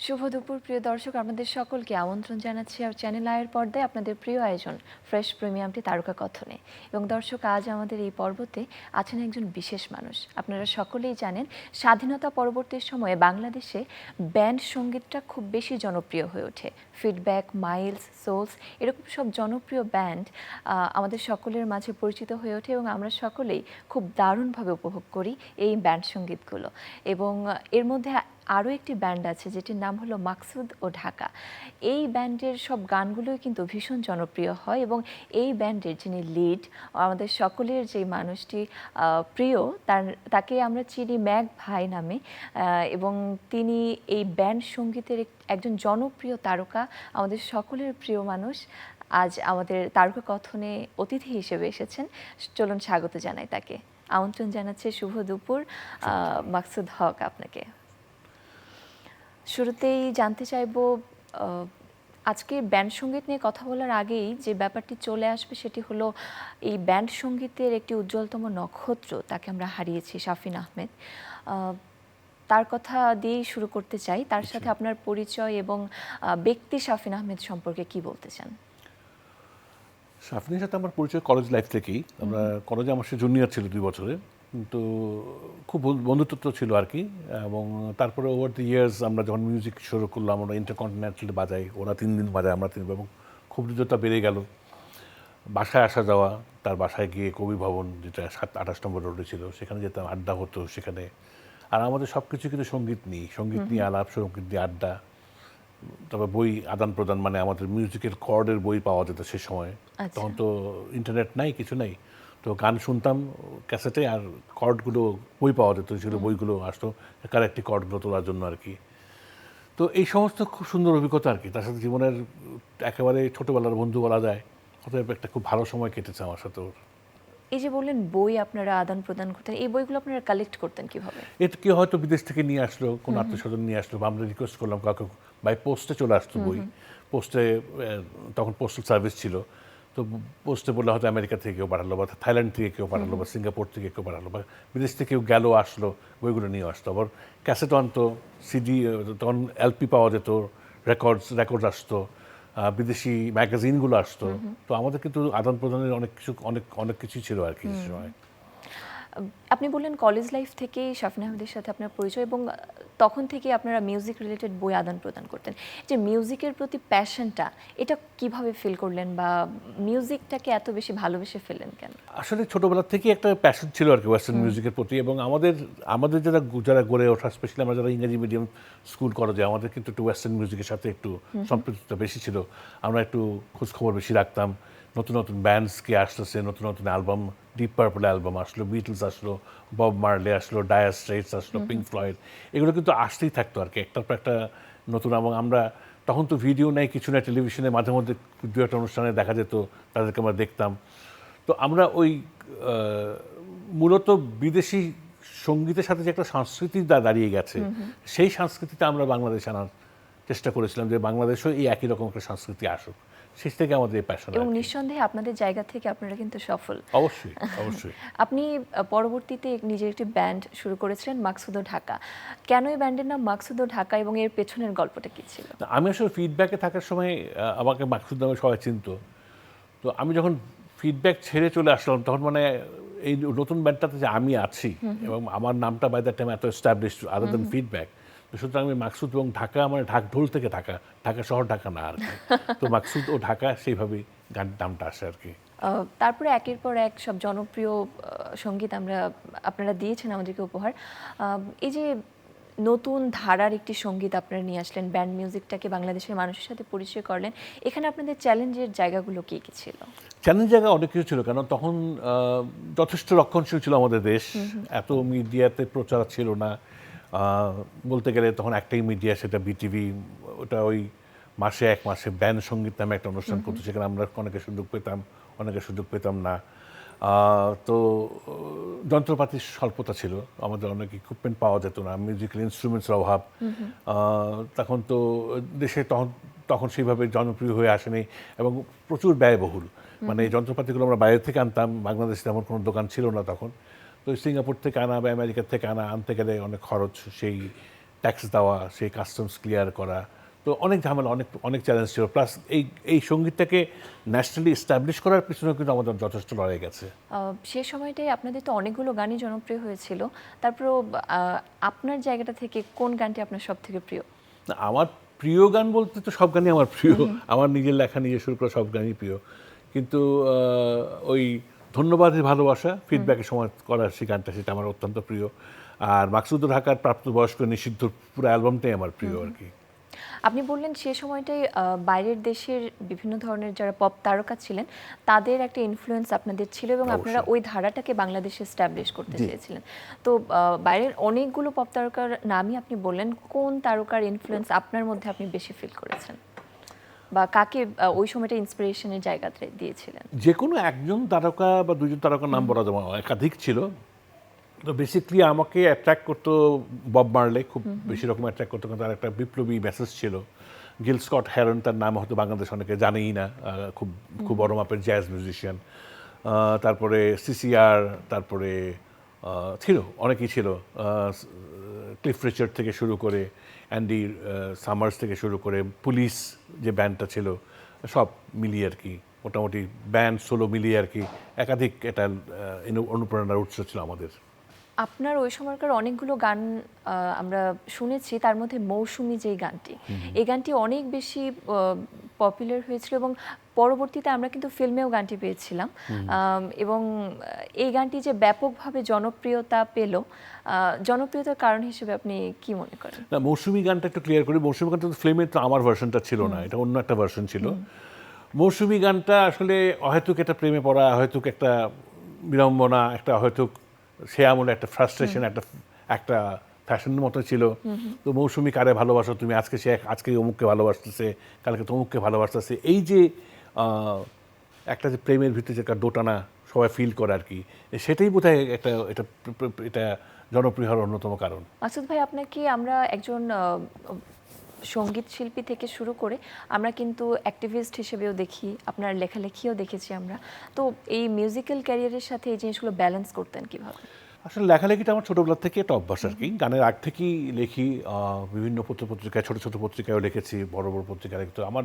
শুভ দুপুর প্রিয় দর্শক, আপনাদের সকলকে আমন্ত্রণ জানাচ্ছি আর চ্যানেল আয়ের পর্দায় আপনাদের প্রিয় আয়োজন ফ্রেশ প্রিমিয়ামটি তারকা কথনে। এবং দর্শক, আজ আমাদের এই পর্বতে আছেন একজন বিশেষ মানুষ। আপনারা সকলেই জানেন, স্বাধীনতা পরবর্তী সময়ে বাংলাদেশে ব্যান্ড সঙ্গীতটা খুব বেশি জনপ্রিয় হয়ে ওঠে। ফিডব্যাক, মাইলস, সোলস এরকম সব জনপ্রিয় ব্যান্ড আমাদের সকলের মাঝে পরিচিত হয়ে ওঠে এবং আমরা সকলেই খুব দারুণভাবে উপভোগ করি এই ব্যান্ড সঙ্গীতগুলো। এবং এর মধ্যে আরও একটি ব্যান্ড আছে যেটির নাম হলো মাকসুদ ও ঢাকা। এই ব্যান্ডের সব গানগুলোই কিন্তু ভীষণ জনপ্রিয় হয় এবং এই ব্যান্ডের যিনি লিড, আমাদের সকলের যে মানুষটি প্রিয়, তাকে আমরা চিনি ম্যাক ভাই নামে। এবং তিনি এই ব্যান্ড সঙ্গীতের একজন জনপ্রিয় তারকা, আমাদের সকলের প্রিয় মানুষ। আজ আমাদের তারকা কথনে অতিথি হিসেবে এসেছেন। চলুন স্বাগত জানাই তাকে। আমন্ত্রণ জানাচ্ছে শুভ দুপুর মাকসুদ হক আপনাকে। শুরুতেই জানতে চাইবো, আজকে ব্যান্ড সঙ্গীত নিয়ে কথা বলার আগেই যে ব্যাপারটি চলে আসবে সেটি হলো এই ব্যান্ড সঙ্গীতের একটি উজ্জ্বলতম নক্ষত্র, তাকে আমরা হারিয়েছি, শাফিন আহমেদ। তার কথা দিয়েই শুরু করতে চাই। তার সাথে আপনার পরিচয় এবং ব্যক্তি শাফিন আহমেদ সম্পর্কে কি বলতে চান? শাফিনের সাথে আমার পরিচয় কলেজ লাইফ থেকেই। আমরা কলেজে আমার সে জুনিয়র ছিল 2 বছরের, কিন্তু খুব বন্ধুত্ব ছিল আর কি। এবং তারপরে ওভার দ্য ইয়ার্স আমরা যখন মিউজিক শুরু করলাম, আমরা ইন্টারকন্টিনেন্টাল বাজাই, ওরা 3 দিন বাজায়, আমরা 3 দিন, এবং খুব দ্রুততা বেড়ে গেল। বাসায় আসা যাওয়া, তার বাসায় গিয়ে কবি ভবন যেটা 28 নম্বর রোডে ছিল, সেখানে যেতাম, আড্ডা হতো সেখানে। আর আমাদের সব কিছু কিন্তু সঙ্গীত নিয়ে আলাপ, সঙ্গীত নিয়ে আড্ডা। তবে বই আদান প্রদান, মানে আমাদের মিউজিকের কর্ডের বই পাওয়া যেত সে সময়। তখন তো ইন্টারনেট নাই, কিছু নাই, তো গান শুনতাম ক্যাসেটে, আর কর্ডগুলো বই পাওয়া যেত, সেগুলো বইগুলো আসতো কারেক্টি কর্ডগুলো তোলার জন্য আর কি। তো এই সমস্ত খুব সুন্দর অভিজ্ঞতা আর কি। তার সাথে জীবনের একেবারে ছোটোবেলার বন্ধু বলা যায়, অতএব একটা খুব ভালো সময় কেটেছে আমার সাথে ওর। এই যে বললেন বই আপনারা আদান প্রদান করতেন, এই বইগুলো আপনারা কালেক্ট করতেন কিভাবে? এটা কি হয়তো বিদেশ থেকে নিয়ে আসলো, কোনো আত্মীয়স্বজন নিয়ে আসলো, বা আমরা রিকোয়েস্ট করলাম কাউকে, বাই পোস্টে চলে আসতো বই। পোস্টে তখন পোস্টাল সার্ভিস ছিল, তো পোস্টে বললে হয়তো আমেরিকা থেকে কেউ পাঠালো, বা থাইল্যান্ড থেকে কেউ পাঠালো, বা সিঙ্গাপুর থেকে কেউ পাঠালো, বা বিদেশ থেকে কেউ গেলো আসলো, বইগুলো নিয়ে আসতো। আবার ক্যাসেট আনতো, সিডি, তখন এলপি পাওয়া যেত, রেকর্ডস আসতো, বিদেশি ম্যাগাজিনগুলো আসতো। তো আমাদের কিন্তু আদান প্রদানের অনেক কিছুই ছিল আর কি সে সময়। আপনি বললেন কলেজ লাইফ থেকেই শাফিন আহমেদের সাথে আপনার পরিচয় এবং তখন থেকে আপনারা মিউজিক রিলেটেড বই আদান প্রদান করতেন। যে মিউজিকের প্রতি প্যাশনটা, এটা কিভাবে ফিল করলেন বা মিউজিকটাকে এত বেশি ভালোবেসে ফেললেন কেন? আসলে ছোটবেলা থেকেই একটা প্যাশন ছিল আর কি ওয়েস্টার্ন মিউজিকের প্রতি। এবং আমাদের যারা গড়ে ওঠা, স্পেশালি আমরা যারা ইংরেজি মিডিয়াম স্কুল কলেজে, আমাদের কিন্তু একটু ওয়েস্টার্ন মিউজিকের সাথে একটু সম্পৃক্ততা বেশি ছিল। আমরা একটু খোঁজখবর বেশি রাখতাম, নতুন নতুন ব্যান্ডস কে আসতেছে, নতুন নতুন অ্যালবাম, ডিপ পার্পল অ্যালবাম আসলো, বিটলস আসলো, বব মার্লে আসলো, ডায়ার স্ট্রেটস আসলো, পিঙ্ক ফ্লয়েড, এগুলো কিন্তু আসতেই থাকতো আর কি, একটার পর একটা নতুন। এবং আমরা তখন তো ভিডিও নেই, কিছু নেই, টেলিভিশনে মাঝে মধ্যে 2-একটা অনুষ্ঠানে দেখা যেত, তাদেরকে আমরা দেখতাম। তো আমরা ওই মূলত বিদেশি সঙ্গীতের সাথে যে একটা সংস্কৃতি দাঁড়িয়ে গেছে, সেই সংস্কৃতিতে আমরা বাংলাদেশে আনার চেষ্টা করেছিলাম, যে বাংলাদেশেও এই একই রকম একটা সংস্কৃতি আসুক। শেষ থেকে আমাদের এই প্যাশন। এবং নিঃসন্দেহে আপনাদের জায়গা থেকে আপনারা কিন্তু সফল। অবশ্যই, অবশ্যই। আপনি পরবর্তীতে নিজের একটি ব্যান্ড শুরু করেছিলেন, মাকসুদ ও ঢাকা। কেন এই ব্যান্ডের নাম মাকসুদ ও ঢাকা এবং এর পেছনের গল্পটা কি ছিল? আমি আসলে ফিডব্যাকে থাকার সময় আমাকে মাকসুদ নামে সবাই চিনতো। তো আমি যখন ফিডব্যাক ছেড়ে চলে আসলাম, তখন মানে এই নতুন ব্যান্ডটাতে যে আমি আছি এবং আমার নামটা বাই দ্যাট টাইম এত এস্টাবলিশড আদার দ্যান ফিডব্যাক, তো সুতরাং আমি মাকসুদ এবং ঢাকা, মানে ঢোল থেকে ঢাকা, ঢাকা শহর ঢাকা না আর কি। তো মাকসুদ ও ঢাকা, সেইভাবেই গান নামটা আসে আর কি। তারপরে একের পর এক সব জনপ্রিয় সঙ্গীত আপনারা দিয়েছেন আমাদেরকে উপহার। এই যে নতুন ধারার একটি সঙ্গীত আপনারা নিয়ে আসলেন, ব্যান্ড মিউজিকটাকে বাংলাদেশের মানুষের সাথে পরিচয় করলেন, এখানে আপনাদের চ্যালেঞ্জের জায়গাগুলো কী কী ছিল? চ্যালেঞ্জ জায়গা অনেক কিছু ছিল, কারণ তখন যথেষ্ট রক্ষণশীল ছিল আমাদের দেশ, এত মিডিয়াতে প্রচার ছিল না। বলতে গেলে তখন একটাই মিডিয়া, সেটা বিটিভি। ওটা ওই এক মাসে ব্যান্ড সঙ্গীত নামে একটা অনুষ্ঠান করতো, সেখানে আমরা অনেকে সুযোগ পেতাম, অনেকে সুযোগ পেতাম না। তো যন্ত্রপাতির স্বল্পতা ছিল, আমাদের অনেক ইকুইপমেন্ট পাওয়া যেত না, মিউজিক্যাল ইনস্ট্রুমেন্টসের অভাব। তখন তো দেশে তখন সেইভাবে জনপ্রিয় হয়ে আসেনি, এবং প্রচুর ব্যয়বহুল। মানে এই যন্ত্রপাতিগুলো আমরা বাইরে থেকে আনতাম, বাংলাদেশে তেমন কোনো দোকান ছিল না তখন। তো সিঙ্গাপুর থেকে আনা বা আমেরিকা থেকে আনতে গেলে অনেক খরচ, সেই ট্যাক্স দেওয়া, সেই কাস্টমস ক্লিয়ার করা, তো অনেক ঝামেলা, অনেক অনেক চ্যালেঞ্জ ছিল। প্লাস এই সঙ্গীতটাকে ন্যাশনালি এস্টাবলিশ করার পিছনেও কিন্তু আমাদের যথেষ্ট লড়াই গেছে। সে সময়টাই আপনাদের তো অনেকগুলো গানই জনপ্রিয় হয়েছিল, তারপরেও আপনার জায়গাটা থেকে কোন গানটি আপনার সব থেকে প্রিয়? না, আমার প্রিয় গান বলতে তো সব গানই আমার প্রিয়। আমার নিজের লেখা, নিজের সুর করা সব গানই প্রিয়। কিন্তু ওই ধন্যবাদের ভালোবাসা ফিডব্যাকের সময় করার সেই গানটা, সেটা আমার অত্যন্ত প্রিয়। আর মাকসুদুর ঢাকার প্রাপ্তবয়স্ক নিষিদ্ধ পুরো অ্যালবামটাই আমার প্রিয় আর কি। আপনি বললেন সে সময়টাই বাইরের দেশের বিভিন্ন ধরনের যারা পপ তারকা ছিলেন তাদের একটা ইনফ্লুয়েন্স আপনাদের ছিল এবং আপনারা অবশ্যই। ওই ধারাটাকে বাংলাদেশে এস্টাবলিশ করতে জি। চেয়েছিলেন। তো বাইরের অনেকগুলো পপ তারকার নামই আপনি বললেন, কোন তারকার ইনফ্লুয়েন্স আপনার মধ্যে আপনি বেশি ফিল করেছেন, বা কাকে ওই সময়টা ইন্সপিরেশনের জায়গাতে দিয়েছিলেন? যে কোনো একজন তারকা বা দুজন তারকার নাম বলা যাবে না, একাধিক ছিল। তো বেসিক্যালি আমাকে অ্যাট্রাক্ট করতো বব মার্লে, খুব বেশি রকম অ্যাট্রাক্ট করতো, কারণ তার একটা বিপ্লবী মেসেজ ছিল। গিল স্কট হ্যারন, তার নাম হয়তো বাংলাদেশ অনেকে জানেই না, খুব খুব বড় মাপের জ্যাজ মিউজিশিয়ান। তারপরে সিসিআর, তারপরে ছিল অনেকেই ছিল, ক্লিফ রিচার্ড থেকে শুরু করে, অ্যান্ডি সামার্স থেকে শুরু করে, পুলিশ যে ব্যান্ডটা ছিল, সব মিলিয়ে আর কি, মোটামুটি ব্যান্ড সোলো মিলিয়ে আর কি একাধিক এটা অনুপ্রেরণার উৎস ছিল আমাদের। আপনার ওই সময়কার অনেকগুলো গান আমরা শুনেছি, তার মধ্যে মৌসুমী যেই গানটি, এই গানটি অনেক বেশি পপুলার হয়েছিল এবং পরবর্তীতে আমরা কিন্তু ফিল্মেও গানটি পেয়েছিলাম। এবং এই গানটি যে ব্যাপকভাবে জনপ্রিয়তা পেল, জনপ্রিয়তার কারণ হিসেবে আপনি কি মনে করেন? না, মৌসুমী গানটা একটু ক্লিয়ার করি। মৌসুমী গানটা তো ফিল্মের তো আমার ভার্সনটা ছিল না, এটা অন্য একটা ভার্সন ছিল। মৌসুমী গানটা আসলে অহেতুক একটা প্রেমে পড়া, অহেতুক একটা বিড়ম্বনা, একটা অহেতুক সে আমলে একটা ফ্রাস্ট্রেশন, একটা একটা ফ্যাশনের মতো ছিল। তো মৌসুমী কারে ভালোবাসো তুমি, আজকে সে আজকে অমুককে ভালোবাসতেছে, কালকে তমুককে ভালোবাসতেছে, এই যে একটা যে প্রেমের ভিতরে যে একটা দোটানা সবাই ফিল করে আর কি, সেটাই বোধহয় একটা এটা এটা জনপ্রিয় হওয়ার অন্যতম কারণ। মাসুদ ভাই, আপনাকে আমরা একজন সঙ্গীত শিল্পী থেকে শুরু করে আমরা কিন্তু অ্যাক্টিভিস্ট হিসেবেও দেখি, আপনার লেখালেখিও দেখেছি আমরা। তো এই মিউজিক্যাল ক্যারিয়ারের সাথে এই জিনিসগুলো ব্যালেন্স করতেন কিভাবে? আসলে লেখালেখিটা আমার ছোটোবেলা থেকে একটা অভ্যাস আর কি। গানের আগ থেকেই লেখি, বিভিন্ন পত্রিকায়, ছোটো ছোটো পত্রিকায়ও লিখেছি, বড় বড় পত্রিকায় লিখি। তো আমার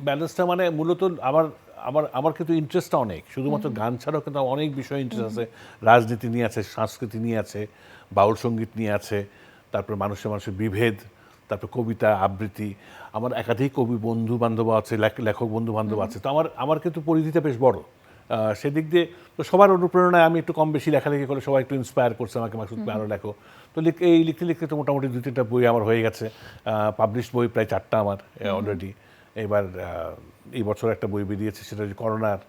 ব্যালেন্সটা মানে মূলত আমার আমার আমার কিন্তু ইন্টারেস্টটা অনেক, শুধুমাত্র গান ছাড়াও কিন্তু আমার অনেক বিষয়ে ইন্টারেস্ট আছে। রাজনীতি নিয়ে আছে, সংস্কৃতি নিয়ে আছে, বাউল সঙ্গীত নিয়ে আছে, তারপরে মানুষের মানুষের বিভেদ, তারপর কবিতা আবৃত্তি। আমার একাধিক কবি বন্ধু বান্ধব আছে, লেখক বন্ধু বান্ধব আছে। তো আমার কিন্তু পরিধিটা বেশ বড়। সেদিক দিয়ে তো সবার অনুপ্রেরণায় আমি একটু কম বেশি লেখালেখি করে সবাই একটু ইন্সপায়ার করছে আমাকে, মাসুদ ভাই আরও লেখো। তো এই লিখতে লিখতে তো মোটামুটি 2-3টা বই আমার হয়ে গেছে, পাবলিশড বই প্রায় 4টা আমার অলরেডি। এবার এই বছর একটা বই বেরিয়েছে, সেটা যে করোনার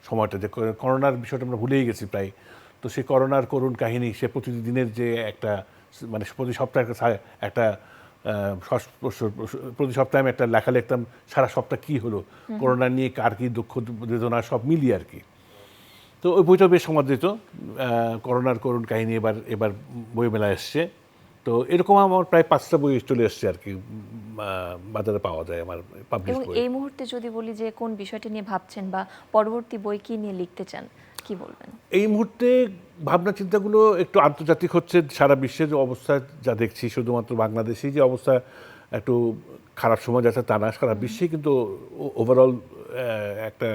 সময়টা, যে করোনার বিষয়টা আমরা ভুলেই গেছি প্রায়। তো সেই করোনার করুণ কাহিনী, সে প্রতিদিনের যে একটা মানে প্রতি সপ্তাহে একটা প্রতি সপ্তাহে আমি একটা লেখা লিখতাম, সারা সপ্তাহ কী হলো, করোনা নিয়ে কার কী দুঃখ বেদনা সব মিলিয়ে আর কি। তো ওই বইটা বেশ সমাদৃত, করোনার করুণ কাহিনী এবার এবার বই মেলা এসছে। তো এরকম আমার প্রায় 5টা বই চলে এসছে আর কি, বাজারে পাওয়া যায় আমার পাবলিশ এবং বই। এই মুহূর্তে যদি বলি যে কোন বিষয়টা নিয়ে ভাবছেন বা পরবর্তী বই কি নিয়ে লিখতে চান, কি বলবেন? এই মুহূর্তে ভাবনা চিন্তাগুলো একটু আন্তর্জাতিক হচ্ছে। সারা বিশ্বের যে অবস্থা যা দেখছি, শুধুমাত্র বাংলাদেশেই যে অবস্থা একটু খারাপ সময় যাচ্ছে তা না, সারা বিশ্বে কিন্তু ওভারঅল একটা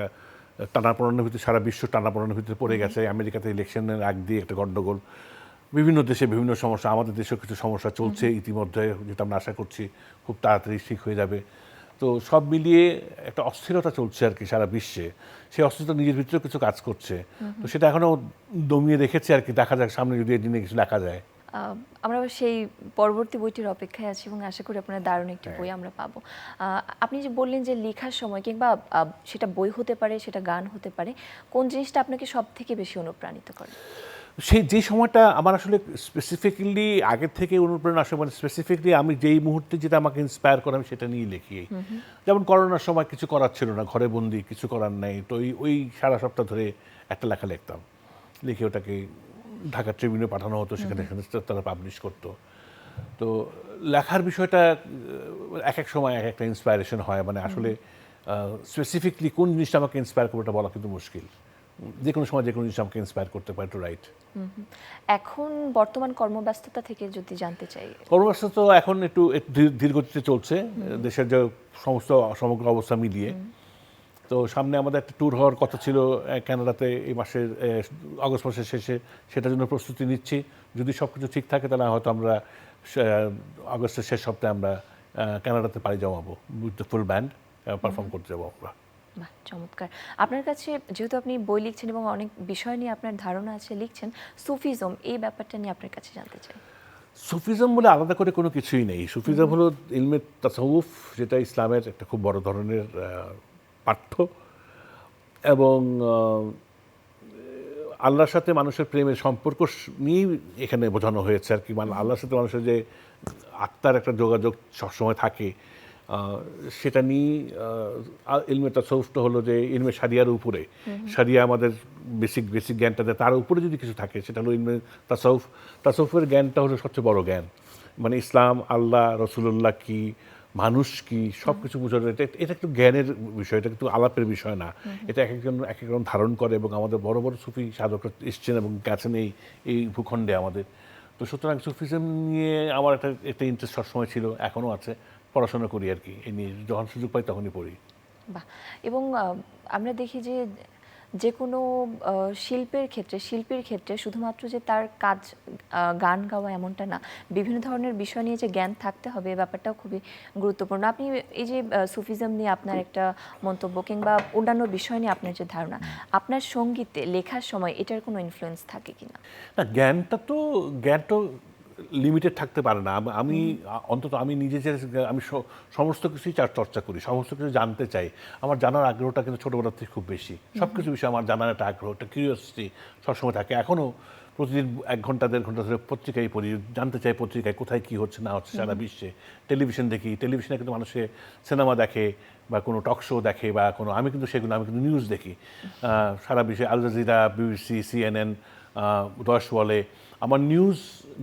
টানাপোড়েনের ভিতরে, সারা বিশ্ব টানাপোড়েনের ভিতরে পড়ে গেছে। আমেরিকাতে ইলেকশনের আগ দিয়ে একটা গণ্ডগোল, বিভিন্ন দেশে বিভিন্ন সমস্যা, আমাদের দেশেও কিছু সমস্যা চলছে ইতিমধ্যে, যেটা আমরা আশা করছি খুব তাড়াতাড়ি ঠিক হয়ে যাবে। তো সব মিলিয়ে একটা অস্থিরতা চলছে আর কি সারা বিশ্বে। সেই অস্থিরতা নিজের ভিতরেও কিছু কাজ করছে। তো সেটা এখনও দমিয়ে রেখেছে আর কি, দেখা যাক সামনে যদি এই দিনে কিছু লেখা যায়। আমরা সেই পরবর্তী বইটির অপেক্ষায় আছি এবং আশা করি আপনার দারুণ একটি বই আমরা পাবো। আপনি যে বললেন যে লেখার সময় কিংবা সেটা বই হতে পারে, সেটা গান হতে পারে, কোন জিনিসটা আপনাকে সব থেকে বেশি অনুপ্রাণিত করে? সেই যে সময়টা আমার আসলে স্পেসিফিক্যালি আগের থেকে অনুপ্রেরণা আসে, মানে স্পেসিফিকলি আমি যেই মুহূর্তে যেটা আমাকে ইন্সপায়ার করে আমি সেটা নিয়ে লিখি। যেমন করোনার সময় কিছু করার ছিল না, ঘরে বন্দি, কিছু করার নেই, তো ওই সারা সপ্তাহ ধরে একটা লেখা লিখতাম, লিখে ওটাকে ঢাকা ট্রিবিউনে পাঠানো হতো, সেখানে তারা পাবলিশ করতো। তো লেখার বিষয়টা এক এক সময় এক একটা ইন্সপায়ারেশন হয়, মানে আসলে স্পেসিফিকলি কোন জিনিসটা আমাকে ইন্সপায়ার করবে এটা বলা কিন্তু মুশকিল। যে কোনো সময় যে কোনো জিনিস আমাকে ইন্সপায়ার করতে পারে টু রাইট। এখন বর্তমান কর্মব্যস্ততা থেকে যদি জানতে চাই, কর্মব্যস্ততা তো এখন একটু একটু ধীর গতিতে চলছে দেশের যে সমগ্র অবস্থা মিলিয়ে। তো সামনে আমাদের একটা ট্যুর হওয়ার কথা ছিল কানাডাতে এই মাসের আগস্ট মাসের শেষে, সেটার জন্য প্রস্তুতি নিচ্ছি। যদি সব কিছু ঠিক থাকে তাহলে হয়তো আমরা আগস্টের শেষ সপ্তাহে আমরা কানাডাতে পাড়ি জমাবো with the full band, perform করতে যাবো আমরা। বাহ, চমৎকার। আপনার কাছে যেহেতু আপনি বই লিখছেন এবং অনেক বিষয় নিয়ে আপনার ধারণা আছে, লিখছেন, সুফিজম এই ব্যাপারটা নিয়ে আপনার কাছে জানতে চাই। সুফিজম বলে আলাদা করে কোনো কিছুই নেই। সুফিজম হলো ইলমে তাসাউফ, যেটা ইসলামের একটা খুব বড় ধরনের পাঠ্য, এবং আল্লাহর সাথে মানুষের প্রেমের সম্পর্ক নিয়েই এখানে বোঝানো হয়েছে আর কি। মানে আল্লাহর সাথে মানুষের যে আত্মার একটা যোগাযোগ সবসময় থাকে, সেটা নিয়ে ইলমে তাসাউফটা হলো যে ইলমে শারিয়ার উপরে, শারিয়া আমাদের বেসিক জ্ঞানটা দেয়, তার উপরে যদি কিছু থাকে সেটা হলো ইলমে তাসাউফ। তাসাউফের জ্ঞানটা হলো সবচেয়ে বড় জ্ঞান। মানে ইসলাম, আল্লাহ, রসুল্লাহ কি, মানুষ কি, সব কিছু বোঝানো। এটা একটু জ্ঞানের বিষয়, এটা কিন্তু আলাপের বিষয় না। এটা এক একজন ধারণ করে, এবং আমাদের বড় বড় সুফি সাধকরা এসছেন এবং গেছেন এই ভূখণ্ডে আমাদের। তো সুতরাং সুফিজম নিয়ে আমার একটা ইন্টারেস্ট সবসময় ছিল, এখনও আছে। পড়াশোনা করি আর কি, এই নিয়ে যখন সুযোগ পাই তখনই পড়ি। বাহ। এবং আমরা দেখি যে যে কোনো শিল্পীর ক্ষেত্রে শুধুমাত্র যে তার কাজ গান গাওয়া এমনটা না, বিভিন্ন ধরনের বিষয় নিয়ে যে জ্ঞান থাকতে হবে এই ব্যাপারটাও খুবই গুরুত্বপূর্ণ। আপনি এই যে সুফিজম নিয়ে আপনার একটা মন্তব্য কিংবা অন্যান্য বিষয় নিয়ে আপনার যে ধারণা, আপনার সঙ্গীতে লেখার সময় এটার কোনো ইনফ্লুয়েন্স থাকে কিনা? না, জ্ঞান তো লিমিটেড থাকতে পারে না। আমি অন্তত আমি নিজে যে আমি সমস্ত কিছুই চর্চা করি, সমস্ত কিছু জানতে চাই। আমার জানার আগ্রহটা কিন্তু ছোটোবেলার থেকে খুব বেশি। সব কিছু বিষয়ে আমার জানার একটা আগ্রহ, একটা কিউরিওসিটি সবসময় থাকে। এখনও প্রতিদিন 1 ঘন্টা 1.5 ঘন্টা ধরে পত্রিকায় পড়ি, জানতে চাই পত্রিকায় কোথায় কী হচ্ছে না হচ্ছে সারা বিশ্বে। টেলিভিশন দেখি, টেলিভিশনে কিন্তু মানুষে সিনেমা দেখে বা কোনো টক শো দেখে বা কোনো, আমি কিন্তু নিউজ দেখি সারা বিশ্বে। আল জাজিরা, বিবিসি, CNN, দশ বলে, আমার নিউজ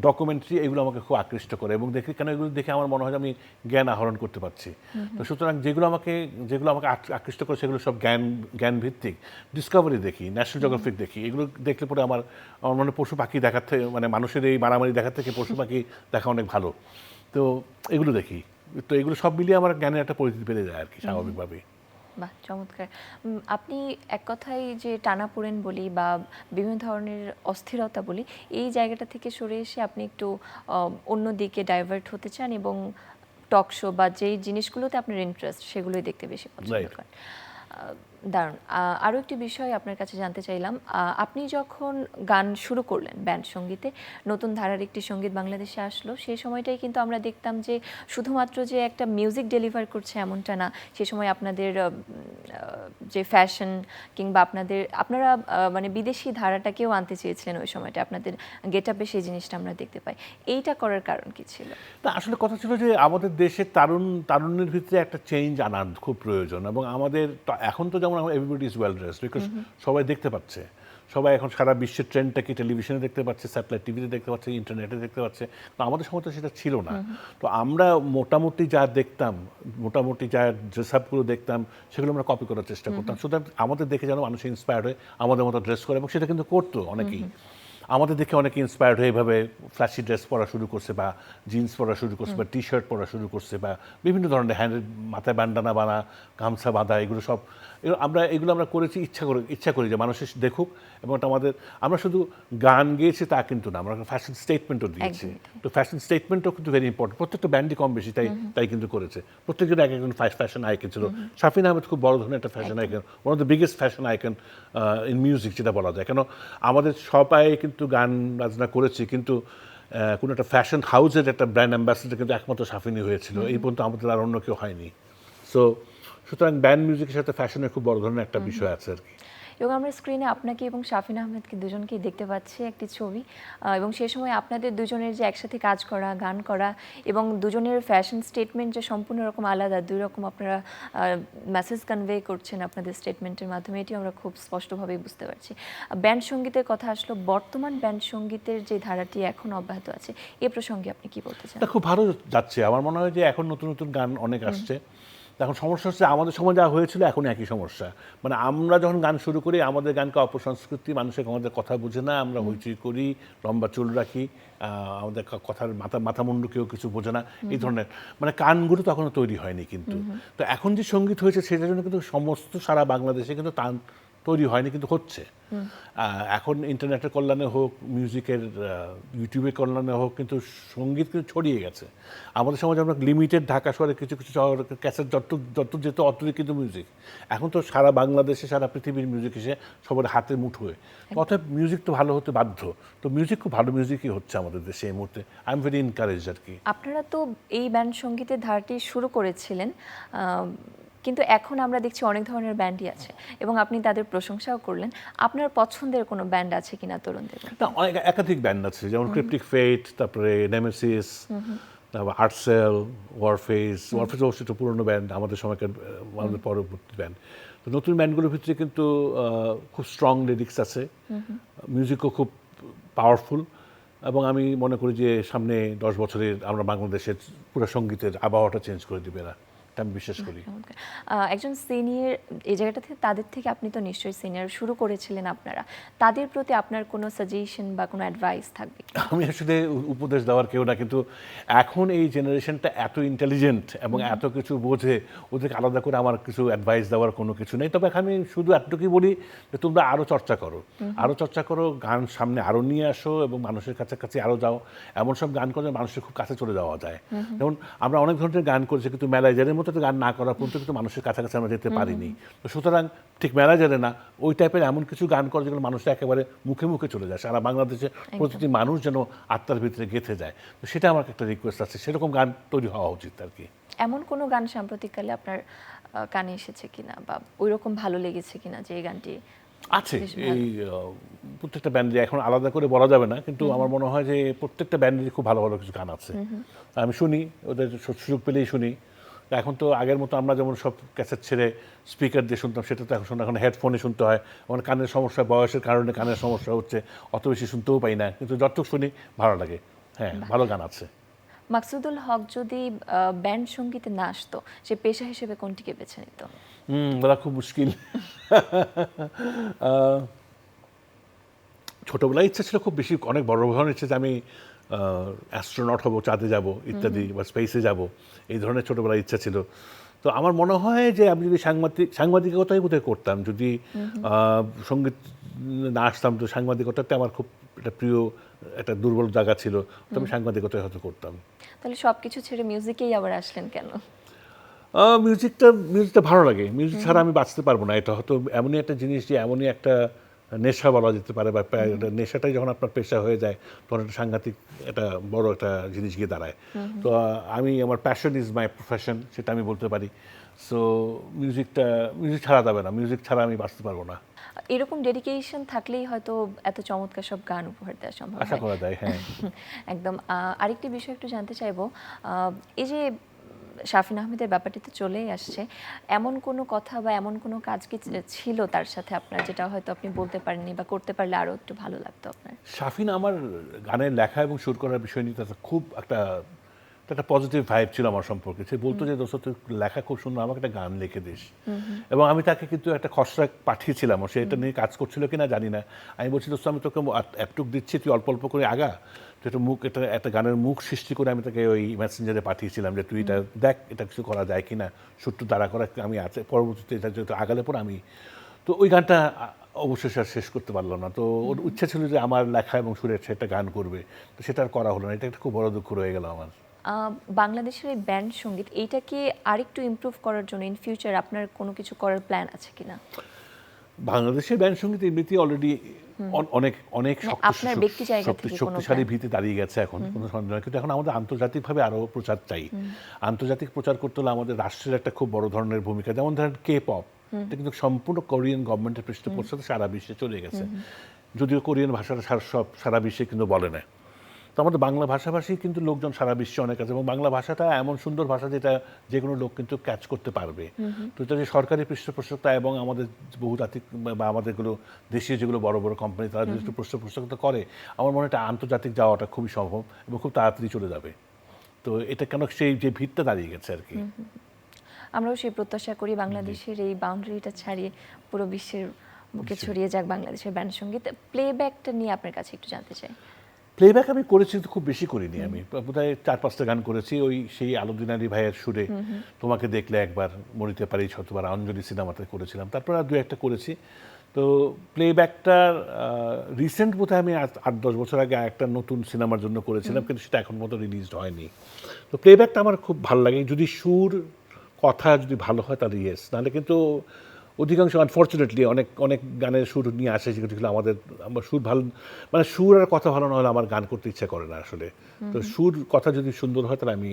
ডকুমেন্টারি এগুলো আমাকে খুব আকৃষ্ট করে, এবং দেখি কেন এগুলো দেখে আমার মনে হয় যে আমি জ্ঞান আহরণ করতে পারছি। তো সুতরাং যেগুলো আমাকে আকৃষ্ট করে সেগুলো সব জ্ঞান ভিত্তিক। ডিসকভারি দেখি, ন্যাশনাল জিওগ্রাফিক দেখি, এগুলো দেখলে পরে আমার মনে পশু পাখি দেখার থেকে, মানে মানুষের এই মারামারি দেখার থেকে পশু পাখি দেখা অনেক ভালো। তো এগুলো দেখি। তো এগুলো সব মিলিয়ে আমার জ্ঞানের একটা পরিধি বেড়ে যায় আর কি, স্বাভাবিকভাবেই। বাহ, চমৎকার। আপনি এক কথায় যে টানাপোড়েন বলি বা বিভিন্ন ধরনের অস্থিরতা বলি, এই জায়গাটা থেকে সরে এসে আপনি একটু অন্য দিকে ডাইভার্ট হতে চান এবং টক শো বা যেই জিনিসগুলোতে আপনার ইন্টারেস্ট সেগুলোই দেখতে বেশি পছন্দ করেন। দারুণ। আরও একটি বিষয় আপনার কাছে জানতে চাইলাম, আপনি যখন গান শুরু করলেন ব্যান্ড সঙ্গীতে, নতুন ধারার একটি সঙ্গীত বাংলাদেশে আসলো, সেই সময়টাই কিন্তু আমরা দেখতাম যে শুধুমাত্র যে একটা মিউজিক ডেলিভার করছে এমনটা না, সে সময় আপনাদের যে ফ্যাশন কিংবা আপনারা মানে বিদেশি ধারাটাকেও আনতে চেয়েছিলেন ওই সময়টা, আপনাদের গেট আপে সেই জিনিসটা আমরা দেখতে পাই। এইটা করার কারণ কি ছিল? না, আসলে কথা ছিল যে আমাদের দেশের তারুণ্যের ভিতরে একটা চেঞ্জ আনার খুব প্রয়োজন, এবং আমাদের এখন তো যেমন everybody is well dressed, because সবাই দেখতে পাচ্ছে, সবাই এখন সারা বিশ্বের ট্রেন্ডটাকে টেলিভিশনে দেখতে পাচ্ছে, স্যাটেলাইট টিভিতে দেখতে পাচ্ছে, ইন্টারনেটে দেখতে পাচ্ছে। তো আমাদের সময় তো সেটা ছিল না। তো আমরা মোটামুটি যা দেখতাম, মোটামুটি যা ড্রেস আপগুলো দেখতাম, সেগুলো আমরা কপি করার চেষ্টা করতাম। সুতরাং আমাদের দেখে যেন মানুষ ইন্সপায়ার্ড হয়ে আমাদের মতো ড্রেস করে, এবং সেটা কিন্তু করতো অনেকেই। আমাদের দেখে অনেকে ইন্সপায়ার্ড হয়ে এভাবে ফ্ল্যাশি ড্রেস পরা শুরু করছে, বা জিন্স পরা শুরু করছে, বা টি-শার্ট পরা শুরু করছে, বা বিভিন্ন ধরনের মাথায় ব্যান্ডানা বানা, গামছা বাঁধা, এগুলো আমরা করেছি ইচ্ছা করি যে মানুষ দেখুক। এবং এটা আমরা শুধু গান গেয়েছি তা কিন্তু না, আমরা ফ্যাশন স্টেটমেন্টও দিয়েছি। তো ফ্যাশন স্টেটমেন্টও কিন্তু ভেরি ইম্পর্টেন্ট। প্রত্যেকটা ব্যান্ডই কম বেশি তাই কিন্তু করেছে। প্রত্যেকজন এক একজন ফ্যাশন আইকন ছিল। শাফিন আহমেদ খুব বড় ধরনের একটা fashion icon, one of the biggest fashion icon in music যেটা বলা যায়। কেন আমাদের সবাই কিন্তু গান বাজনা করেছি, কিন্তু কোনো একটা ফ্যাশন হাউসের একটা ব্র্যান্ড অ্যাম্বাসেডর কিন্তু একমাত্র শাফিনই হয়েছিল। এই পর্যন্ত আমাদের আর অন্য কেউ হয়নি। সুতরাং ব্যান্ড মিউজিকের সাথে ফ্যাশনের খুব বড় ধরনের একটা বিষয় আছে আর কি। এবং আমরা স্ক্রিনে আপনাকে এবং শাফিন আহমেদকে দুজনকেই দেখতে পাচ্ছি একটি ছবি, এবং সেই সময় আপনাদের দুজনের যে একসাথে কাজ করা, গান করা, এবং দুজনের ফ্যাশন স্টেটমেন্ট যে সম্পূর্ণ রকম আলাদা, দুই রকম আপনারা মেসেজ কনভে করছেন আপনাদের স্টেটমেন্টের মাধ্যমে, এটি আমরা খুব স্পষ্টভাবেই বুঝতে পারছি। ব্যান্ড সঙ্গীতের কথা আসলো, বর্তমান ব্যান্ড সঙ্গীতের যে ধারাটি এখন অব্যাহত আছে, এ প্রসঙ্গে আপনি কি বলতে চান? খুব ভালো যাচ্ছে। আমার মনে হয় যে এখন নতুন নতুন গান অনেক আসছে, এখন সমস্যা হচ্ছে আমাদের সময় যা হয়েছিল এখন একই সমস্যা। মানে আমরা যখন গান শুরু করি আমাদের গানকে অপসংস্কৃতি, মানুষের আমাদের কথা বুঝে না, আমরা হইচই করি, লম্বা চুল রাখি, আমাদের কথার মাথা মুন্ডু কেউ কিছু বোঝে না, এই ধরনের মানে গানগুলো তখনও তৈরি হয়নি কিন্তু। তো এখন যে সঙ্গীত হয়েছে সেটার জন্য কিন্তু সমস্ত সারা বাংলাদেশে কিন্তু টান তৈরি হয়নি, কিন্তু হচ্ছে। এখন ইন্টারনেটের কল্যাণে হোক, মিউজিকের ইউটিউবের কল্যাণে হোক, কিন্তু সঙ্গীত কিন্তু ছড়িয়ে গেছে। আমাদের সমাজে আমরা লিমিটেড ঢাকা শহরে কিছু কিছু শহর ক্যাসেট যত যেত অতই কিন্তু মিউজিক। এখন তো সারা বাংলাদেশে, সারা পৃথিবীর মিউজিক এসে সবার হাতের মুঠোয়। অর্থাৎ মিউজিক তো ভালো হতে বাধ্য। তো মিউজিক খুব ভালো মিউজিকই হচ্ছে আমাদের দেশে এই মুহূর্তে। আই এম ভেরি এনকারেজ আর কি। আপনারা তো এই ব্যান্ড সঙ্গীতের ধারাটি শুরু করেছিলেন, কিন্তু এখন আমরা দেখছি অনেক ধরনের ব্যান্ডই আছে এবং আপনি তাদের প্রশংসাও করলেন। আপনার পছন্দের কোনো ব্যান্ড আছে কিনা তরুণদের? না, অনেক একাধিক ব্যান্ড আছে, যেমন ক্রিপ্টিক ফেট, তারপরে নেমেসিস, তারপর আর্টসেল, ওয়ারফেস অবশ্যই একটা পুরনো ব্যান্ড, আমাদের সময়কার, আমাদের পরবর্তী ব্যান্ড। তো নতুন ব্যান্ডগুলোর ভিতরে কিন্তু খুব স্ট্রং লিরিক্স আছে, মিউজিকও খুব পাওয়ারফুল, এবং আমি মনে করি যে সামনে 10 বছরের আমরা বাংলাদেশের পুরো সঙ্গীতের আবহাওয়াটা চেঞ্জ করে দিবে এরা, এটা আমি বিশ্বাস করি। একজন সিনিয়র এই জায়গাটা থেকে, তাদের থেকে আপনি তো নিশ্চয়ই সিনিয়র, শুরু করেছিলেন আপনারা, তাদের প্রতি আপনার কোনো সাজেশন বা কোনো অ্যাডভাইস থাকবে? আমি আসলে উপদেশ দেওয়ার কেউ না, কিন্তু এখন এই জেনারেশনটা এত ইন্টেলিজেন্ট এবং এত কিছু বোঝে, ওদেরকে আলাদা করে আমার কিছু অ্যাডভাইস দেওয়ার কোনো কিছু নেই। তবে আমি শুধু এতটুকুই বলি যে তোমরা আরও চর্চা করো, গান সামনে আরও নিয়ে আসো এবং মানুষের কাছাকাছি আরও যাও। এমন সব গান করে মানুষের খুব কাছে চলে যাওয়া যায়। যেমন আমরা অনেক ধরনের গান করেছি, কিন্তু ম্যানেজারের মতো তো গান না করা পর্যন্ত কিন্তু মানুষের কাছাকাছি আমরা যেতে পারিনি। তো সুতরাং ঠিক ম্যানেজারে না, ওই টাইপের এমন কিছু গান করে যেগুলো মানুষের একেবারে মুখে মুখে চলে যায়, সারা বাংলাদেশে প্রতিটি মানুষ যেন আত্মার ভিতরে গেঁথে যায়। তো সেটা আমার একটা রিকোয়েস্ট আছে, সেরকম গান তৈরি হওয়া উচিত আর কি। এমন কোনো গান সাম্প্রতিককালে আপনার কানে এসেছে কিনা বা ওইরকম ভালো লেগেছে কিনা যে এই গানটি আছে? এই প্রত্যেকটা ব্যান্ডে এখন আলাদা করে বলা যাবে না, কিন্তু আমার মনে হয় যে প্রত্যেকটা ব্যান্ডেরই খুব ভালো ভালো কিছু গান আছে। আমি শুনি, ওদের সুযোগ পেলেই শুনি। এখন তো আগের মতো আমরা যেমন সব ক্যাসেট ছেড়ে স্পিকার দিয়ে শুনতাম, সেটা তো এখন হেডফোনে শুনতে হয়। আমার কানের সমস্যা, বয়সের কারণে কানের সমস্যা হচ্ছে, অত বেশি শুনতেও পাই না, কিন্তু যতটুকু শুনি ভালো লাগে। হ্যাঁ, ভালো গান আছে। মাকসুদুল হক যদি ব্যান্ড সঙ্গীতে না আসতো, সে পেশা হিসেবে কোনটিকে বেছে নিত? বলা খুব মুশকিল। ছোটবেলায় ইচ্ছা ছিল খুব বেশি, অনেক বড় ধরনের ইচ্ছে যে আমি অ্যাস্ট্রোনট হব, চাঁদে যাব ইত্যাদি, বা স্পেসে যাব, এই ধরনের ছোটবেলায় ইচ্ছা ছিল। তো আমার মনে হয় যে আমি যদি সাংবাদিকতাই বোধহয় করতাম, যদি সঙ্গীত না আসতাম, তো সাংবাদিকতাতে আমার খুব একটা প্রিয়, একটা দুর্বল জায়গা ছিল, তো আমি সাংবাদিকতাই হয়তো করতাম। তাহলে সবকিছু ছেড়ে মিউজিকেই আবার আসলেন কেন? মিউজিকটা ভালো লাগে, মিউজিক ছাড়া আমি বাঁচতে পারবো না। এটা হয়তো এমনই একটা জিনিস যে এমনই একটা নেশা বলা যেতে পারে, বা নেশাটাই যখন আপনার পেশা হয়ে যায় তখন একটা সাংঘাতিক, একটা বড় একটা জিনিস গিয়ে দাঁড়ায়। তো আমার প্যাশন ইজ মাই প্রফেশন, সেটা আমি বলতে পারি। সো মিউজিক ছাড়া যাবে না, মিউজিক ছাড়া আমি বাঁচতে পারবো না। এরকম ডেডিকেশন থাকলেই হয়তো এত চমৎকার সব গান উপহার দেওয়া সম্ভব হয়। আশা করা যায়, হ্যাঁ। একদম। আরেকটি বিষয় একটু জানতে চাইবো, এই যে শাফিন আহমেদের ব্যাপারটিতে চলেই আসছে, এমন কোনো কথা বা এমন কোনো কাজ কি ছিল তার সাথে আপনার, যেটা হয়তো আপনি বলতে পারেননি বা করতে পারলে আরও একটু ভালো লাগতো আপনার? শাফিন আমার গানের লেখা এবং সুর করার বিষয় নিয়ে তার খুব একটা পজিটিভ ভাইব ছিল আমার সম্পর্কে। সে বলতো যে দোস্ত তুই লেখা খুব সুন্দর, আমাকে একটা গান লিখে দিস। এবং আমি তাকে কিন্তু একটা খসড়া পাঠিয়েছিলাম, সে এটা নিয়ে কাজ করছিল কিনা জানি না। আমি বলছি দোস্ত আমি তোকে এতটুক দিচ্ছি, তুই অল্প অল্প করে আগা। তো একটা গানের মুখ সৃষ্টি করে আমি তাকে ওই মেসেঞ্জারে পাঠিয়েছিলাম যে তুই এটা দেখ, এটা কিছু করা যায় কিনা, সুরটু দাঁড়া করা আমি আছে, পরবর্তীতে এটা যেহেতু আগালে পর আমি। তো ওই গানটা অবশেষে আর শেষ করতে পারলো না। তো ওর ইচ্ছা ছিল যে আমার লেখা এবং সুরের সেটা গান করবে, তো সেটা আর করা হলো না। এটা একটা খুব বড় দুঃখ রয়ে গেল আমার। বাংলাদেশের এই ব্যান্ড সঙ্গীত, এইটাকে আরেকটু ইমপ্রুভ করার জন্য ইন ফিউচার আপনার কোনো কিছু করার প্ল্যান আছে কিনা? বাংলাদেশের ব্যান্ড সঙ্গীত এমনিতেই অলরেডি অনেক অনেক আপনার ব্যক্তি জায়গা থেকে কোনো শক্তিশালী ভিত্তি দাঁড়িয়ে গেছে এখন, কোনো সন্দেহ নেই। কিন্তু এখন আমাদের আন্তর্জাতিকভাবে আরও প্রচার চাই। আন্তর্জাতিক প্রচার করতে হলে আমাদের রাষ্ট্রের একটা খুব বড় ধরনের ভূমিকা। যেমন ধরেন কে পপ, এটা কিন্তু সম্পূর্ণ কোরিয়ান গভর্নমেন্টের পৃষ্ঠপোষকতায় সারা বিশ্বে চলে গেছে, যদিও কোরিয়ান ভাষাটা সারা বিশ্বে কিন্তু বলে না। তো আমাদের বাংলা ভাষাভাষী কিন্তু লোকজন সারা বিশ্বে অনেক আছে, এবং বাংলা ভাষাটা এমন সুন্দর ভাষা যেটা যে কোনো লোক কিন্তু ক্যাচ করতে পারবে। তো এটা যে সরকারি পৃষ্ঠপোষকতা এবং আমাদের বহুজাতিক বা আমাদেরগুলো দেশীয় যেগুলো বড় বড় কোম্পানি, তারা যদি একটু পৃষ্ঠপোষকতা করে, আমার মনে হয় এটা আন্তর্জাতিক যাওয়াটা খুবই সম্ভব এবং খুব তাড়াতাড়ি চলে যাবে। তো এটা কেন সেই যে ভিড়টা দাঁড়িয়ে গেছে আর কি। আমরাও সেই প্রত্যাশা করি বাংলাদেশের এই বাউন্ডারিটা ছাড়িয়ে পুরো বিশ্বের বুকে ছড়িয়ে যাক বাংলাদেশের ব্যান্ড সঙ্গীত। প্লেব্যাকটা নিয়ে আপনার কাছে একটু জানতে চাই। প্লেব্যাক আমি করেছি কিন্তু খুব বেশি করিনি, আমি বোধহয় 4-5টা গান করেছি ওই সেই আলোদিনারি ভাইয়ের সুরে, তোমাকে দেখলে একবার, মরিতে পারি শতবার, অঞ্জলি সিনেমাতে করেছিলাম, তারপর আর 2-1টা করেছি। তো প্লেব্যাকটার রিসেন্ট বোধহয় আমি 8-10 বছর আগে একটা নতুন সিনেমার জন্য করেছিলাম, কিন্তু সেটা এখন মতো রিলিজড হয়নি। তো প্লেব্যাকটা আমার খুব ভালো লাগে, যদি সুর কথা যদি ভালো হয় তাহলে ইয়েস, নাহলে কিন্তু অধিকাংশ আনফর্চুনেটলি অনেক অনেক গানের সুর নিয়ে আসে যেগুলো আমার সুর ভালো, মানে সুর আর কথা ভালো না হলে আমার গান করতে ইচ্ছা করে না আসলে। তো সুর কথা যদি সুন্দর হয় তাহলে আমি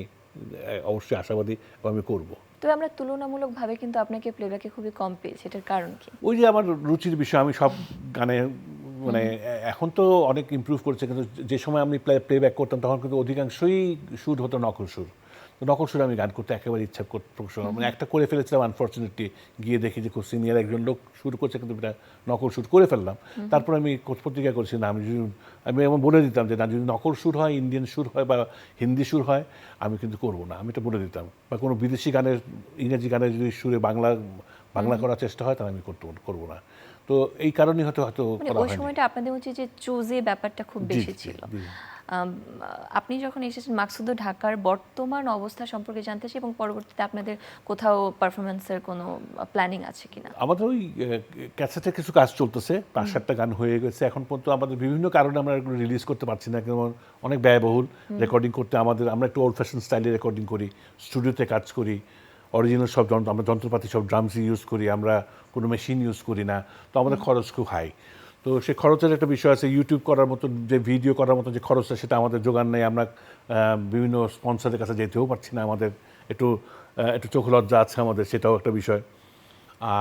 অবশ্যই আশাবাদী এবং আমি করবো। তবে আমরা তুলনামূলকভাবে কিন্তু আপনাকে প্লেব্যাকে খুবই কম পেয়েছি, এটার কারণ কি? ওই যে আমার রুচির বিষয়, আমি সব গানে মানে এখন তো অনেক ইমপ্রুভ করছে, কিন্তু যে সময় আমি প্লেব্যাক করতাম তখন কিন্তু অধিকাংশই সুর হতো নকল সুর। তো নকল সুরে আমি গান করতে একেবারে ইচ্ছা করতো, মানে একটা করে ফেলেছিলাম আনফর্চুনেটলি, গিয়ে দেখি যে খুব সিনিয়র একজন লোক সুর করছে কিন্তু এটা নকল সুর করে ফেললাম। তারপর আমি প্রতিজ্ঞা করছি না, আমি এমন বলে দিতাম যে না, যদি নকল সুর হয়, ইন্ডিয়ান সুর হয় বা হিন্দি সুর হয়, আমি কিন্তু করবো না, আমি এটা বলে দিতাম। বা কোনো বিদেশি গানের, ইংরেজি গানের যদি সুরে বাংলা করার চেষ্টা হয় তাহলে আমি করবো না। তো এই কারণেই হয়তো মানে করা ওই হয়নি। সময়টা আপনাদের হচ্ছে যে চুজে ব্যাপারটা খুব জি, বেশি জি, ছিল। জি। আম, আপনি যখন এসেছেন মাকসুদও ঢাকার বর্তমান অবস্থা সম্পর্কে জানতে চাই এবং পরবর্তীতে আপনাদের কোথাও পারফরমেন্সের কোনো প্ল্যানিং আছে কিনা? আমাদের ওই ক্যাসেটের কিছু কাজ চলতেছে, 5-7টা গান হয়ে গেছে এখন পর্যন্ত। আমাদের বিভিন্ন কারণে আমরা এগুলো রিলিজ করতে পারছি না, যেমন অনেক ব্যয়বহুল রেকর্ডিং করতে। আমরা একটু ওল্ড ফ্যাশন স্টাইলে রেকর্ডিং করি, স্টুডিওতে কাজ করি, অরিজিনাল সব আমরা যন্ত্রপাতি সব ড্রামসই ইউজ করি, আমরা কোনো মেশিন ইউজ করি না। তো আমাদের খরচ খুব হাই। তো সে খরচের একটা বিষয় আছে, ইউটিউব করার মতো যে ভিডিও করার মতো যে খরচটা সেটা আমাদের জোগান নেই। আমরা বিভিন্ন স্পন্সরের কাছে যেতেও পারছি না, আমাদের একটু একটু চোখ লজ্জা আছে আমাদের, সেটাও একটা বিষয়।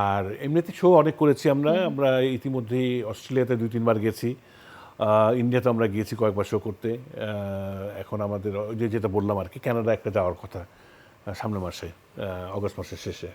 আর এমনিতে শো অনেক করেছি আমরা আমরা ইতিমধ্যেই অস্ট্রেলিয়াতে 2-3 বার গেছি, ইন্ডিয়াতে আমরা গিয়েছি কয়েকবার শো করতে। এখন আমাদের ওই যে যেটা বললাম আর কি, কানাডা একটা যাওয়ার কথা সামনের মাসে, অগস্ট মাসের শেষে।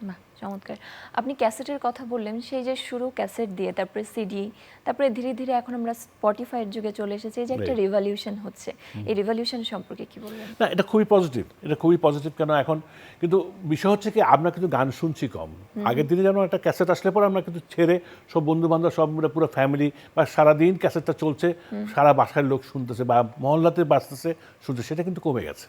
বাহ, চমৎকার। আপনি ক্যাসেটের কথা বললেন, সেই যে শুরু ক্যাসেট দিয়ে, তারপরে সিডি, তারপরে ধীরে ধীরে এখন আমরা স্পটিফাইয়ের যুগে চলে এসেছি, এই যে একটা Right. রিভলিউশন হচ্ছে, এই রিভলিউশন সম্পর্কে কি বলবেন? না, এটা খুবই পজিটিভ, এটা খুবই পজিটিভ। কেন এখন কিন্তু বিষয় হচ্ছে কি, আমরা কিন্তু গান শুনছি কম। আগের দিনে যেন একটা ক্যাসেট আসলে পরে আমরা কিন্তু ছেড়ে সব বন্ধু বান্ধব সব মিলে পুরো ফ্যামিলি বা সারাদিন ক্যাসেটটা চলছে, সারা বাসার লোক শুনতেছে বা মহল্লাতে বাজতেছে শুনছে, সেটা কিন্তু কমে গেছে।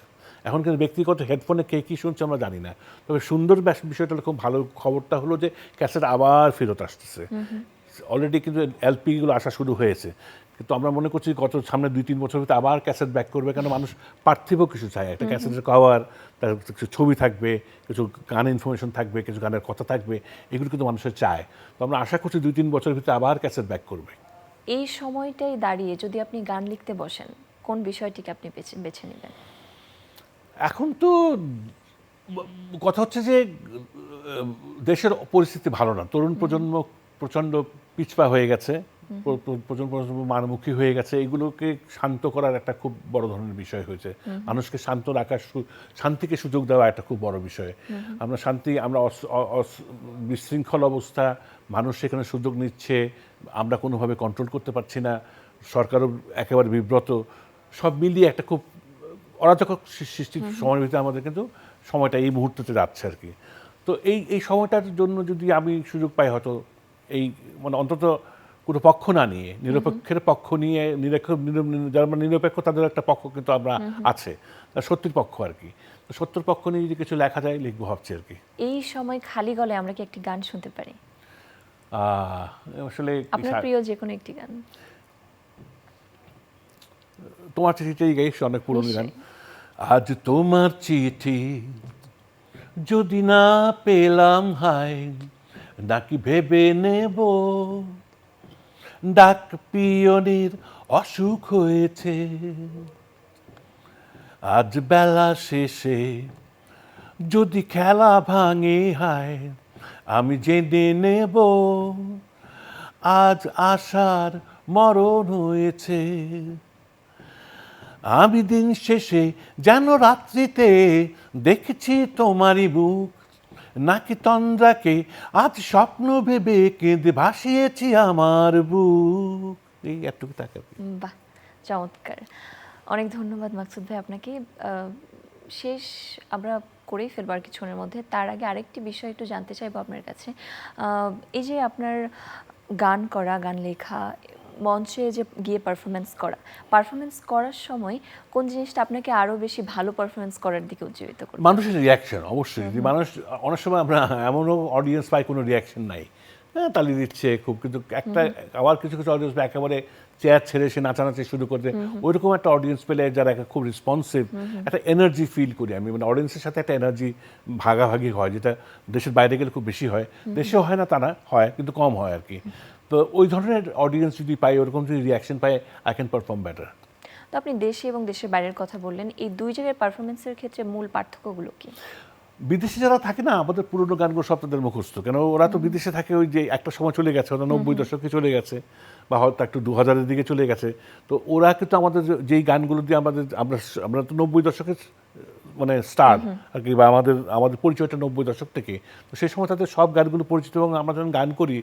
এখন কিন্তু ব্যক্তিগত হেডফোনে কে কী শুনছে আমরা জানি না। তবে সুন্দর বিষয়টা হলো, খুব ভালো খবরটা হলো যে ক্যাসেট আবার ফেরত আসতেছে। অলরেডি কিন্তু এলপিগুলো আসা শুরু হয়েছে, কিন্তু আমরা মনে করছি গত সামনে 2-3 বছর ভিতরে আবার ক্যাসেট ব্যাক করবে, কেন মানুষ পার্থিব কিছু চায়। একটা ক্যাসেটের কভার, তার কিছু ছবি থাকবে, কিছু গান ইনফরমেশন থাকবে, কিছু গানের কথা থাকবে, এগুলো কিন্তু মানুষের চায়। তো আমরা আশা করছি 2-3 বছরের ভিতরে আবার ক্যাসেট ব্যাক করবে। এই সময়টাই দাঁড়িয়ে যদি আপনি গান লিখতে বসেন, কোন বিষয়টিকে আপনি বেছে নেবেন? এখন তো কথা হচ্ছে যে দেশের পরিস্থিতি ভালো না, তরুণ প্রজন্ম প্রচণ্ড পিছপা হয়ে গেছে, প্রজন্ম মানমুখী হয়ে গেছে। এগুলোকে শান্ত করার একটা খুব বড় ধরনের বিষয় হয়েছে। মানুষকে শান্ত রাখার, শান্তিকে সুযোগ দেওয়া একটা খুব বড় বিষয়। আমরা বিশৃঙ্খল অবস্থা, মানুষ সেখানে সুযোগ নিচ্ছে, আমরা কোনোভাবে কন্ট্রোল করতে পারছি না, সরকারও একেবারে বিব্রত। সব মিলিয়ে একটা খুব অরাজক সৃষ্টির সময়ের ভিতরে আমাদের কিন্তু সময়টা এই মুহূর্ততে যাচ্ছে আর কি। তো এই সময়টার জন্য যদি আমি সুযোগ পাই, হয়তো এই মানে অন্তত কোনো পক্ষ না নিয়ে, নিরপেক্ষের পক্ষ নিয়ে, যারা নিরপেক্ষ তাদের একটা পক্ষ কিন্তু আমরা আছে, সত্যের পক্ষ আর কি। তো সত্যের পক্ষ নিয়ে যদি কিছু লেখা যায় লিখবো ভাবছি আর কি। এই সময় খালি গলায় আমরা কি একটি গান শুনতে পারি? আসলে আপনার প্রিয় যে কোনো একটি গান। তোমার চিঠিটাই গাইছি, অনেক পুরনো গান। নিশ্চয়ই। আজ তোমার চিঠি যদি না পেলাম, হায় নাকি ভেবে নেব ডাক পিয়নের অসুখ হয়েছে। আজ বেলা শেষে যদি খেলা ভাঙে, হায় আমি জেনে নেব আজ আশার মরণ হয়েছে। আমি দিন শেষে যেন রাত্রিতে দেখেছি তোমারই বুক, নাকি তন্দ্রাকে আজ স্বপ্ন ভেবে কেঁদে ভাসিয়েছি আমার বুক। এই এতটুকু তাকে। বাহ, চমৎকার। অনেক ধন্যবাদ মাকসুদ ভাই আপনাকে। শেষ আমরা করেই ফেলবো আর কিছুক্ষণের মধ্যে। তার আগে আরেকটি বিষয় একটু জানতে চাইবো আপনার কাছে। এই যে আপনার গান করা, গান লেখা, মঞ্চে যে গিয়ে পারফরমেন্স করার সময় কোন জিনিসটা আপনাকে আরো বেশি ভালো পারফরমেন্স করার দিকে উজ্জীবিত করে? মানুষের রিয়াকশন অবশ্যই, যদি মানুষ, অনেক সময় আমরা এমনও অডিয়েন্স পাই কোনো রিয়াকশন নাই, হ্যাঁ তালি দিচ্ছে খুব, কিন্তু একটা আবার কিছু কিছু অডিয়েন্স একেবারে চেয়ার ছেড়ে সে নাচানাচি শুরু করতে, ওইরকম একটা অডিয়েন্স পেলে যারা খুব রেসপন্সিভ, একটা এনার্জি ফিল করি আমি, মানে অডিয়েন্সের সাথে একটা এনার্জি ভাগাভাগি হয়, যেটা দেশের বাইরে গেলে খুব বেশি হয়, দেশেও হয় না তা না, হয় কিন্তু কম হয় আর কি। তো ওই ধরনের অডিয়েন্স যদি পাই, ওরকম যদি reaction pi, I can perform better. তো আপনি দেশে এবং দেশের বাইরের কথা বললেন, এই দুই জায়গায় পারফরমেন্সের ক্ষেত্রে মূল পার্থক্যগুলো কি? বিদেশে যারা থাকে না, আমাদের পুরোনো গানগুলো সব তাদের মুখস্থ, কেন ওরা তো বিদেশে থাকে, ওই যে একটা সময় চলে গেছে, ওরা 90 দশকে চলে গেছে বা হয়তো একটু 2000-এর দিকে চলে গেছে। তো ওরা কিন্তু আমাদের যেই গানগুলো দিয়ে আমরা তো 90 দশকের মানে স্টার আর কি, বা আমাদের পরিচয়টা 90 দশক থেকে। তো সেই সময় তাদের সব গানগুলো পরিচিত, এবং আমরা যখন গান করি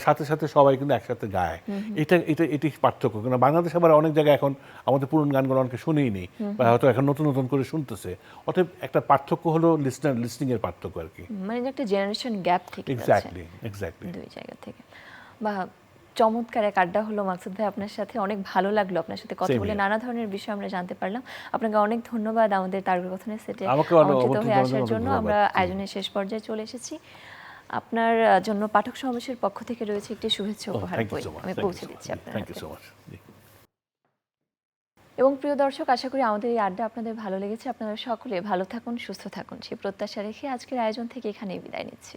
সাথে সাথে সবাই কিন্তু একসাথে গায়। এটি পার্থক্য। কেন বাংলাদেশ আবার অনেক জায়গায় এখন আমাদের পুরনো গানগুলো অনেকে শুনেই নেই, বা হয়তো এখন নতুন নতুন করে শুনতেছে। অতএব একটা পার্থক্য হলো লিসনিং এর পার্থক্য আর কি। মানে যে একটা জেনারেশন গ্যাপ থেকে যাচ্ছে এক্স্যাক্টলি দুই জায়গা থেকে। বা চমৎকার এক আড্ডা হলো মাকসুদ ভাই আপনার সাথে, অনেক ভালো লাগলো আপনার সাথে কথা Same বলে, here. নানা ধরনের বিষয় আমরা জানতে পারলাম। আপনাকে অনেক ধন্যবাদ আমাদের তারকাকথনের সেটে আমাকেও আমন্ত্রিত হয়ে আমন্ত্রণ আসার জানানোর জন্য। ধন্যবাদ। আমরা জি। আয়োজনের শেষ পর্যায়ে চলে এসেছি। আপনার জন্য পাঠক সমাবেশের পক্ষ থেকে রয়েছে একটি শুভেচ্ছা উপহার থ্যাংক ইউ বই, সো মাচ, আমি পৌঁছে দিচ্ছি আপনার থ্যাংক ইউ হাতে। So much. এবং প্রিয় দর্শক, আশা করি আমাদের এই আড্ডা আপনাদের ভালো লেগেছে। আপনারা সকলে ভালো থাকুন, সুস্থ থাকুন, সেই প্রত্যাশা রেখে আজকের আয়োজন থেকে এখানেই বিদায় নিচ্ছি।